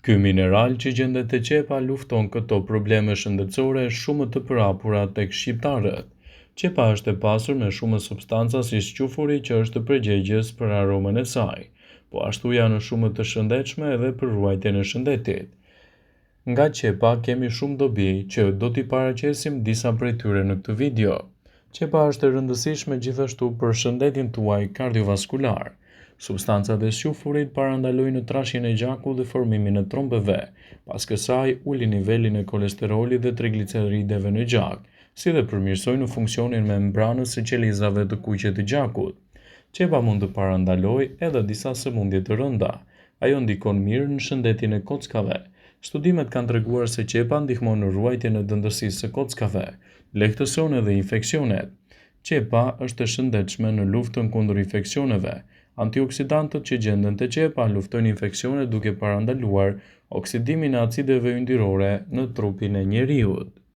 Ky mineral që gjendet te qepa lufton këto probleme shëndetësore shumë të përhapura tek shqiptarët. Qepa është e pasur me shumë substanca si squfuri që është përgjegjës për aromën e saj, po ashtu janë shumë të shëndetshme edhe për ruajtjen e shëndetit. Nga qepa kemi shumë dobi që do t'i paraqesim disa prej tyre në këtë video. Qepa është e rëndësishme gjithashtu për shëndetin tuaj kardiovaskular. Substancat e squfurit parandalojnë trashjen e gjakut dhe formimin e trombeve, pas kësaj ulin nivelin e kolesterolit dhe triglicerideve në gjak, si dhe përmirësojnë funksionin me membranës së qelizave të kuqe të gjakut. Qepa mund të parandalojë edhe disa sëmundje të rënda. Ajo ndikon mirë në shëndetin e kockave. Studimet kanë treguar se qepa ndihmon në ruajtjen e dëndësisë së kockave, lehtëson edhe infeksionet. Qepa është e shëndetshme në luftën kundër infeksioneve. Antioksidantët që gjenden te qepa luftojnë infeksionet duke parandaluar oksidimin e acideve yndyrore në trupin e njeriut.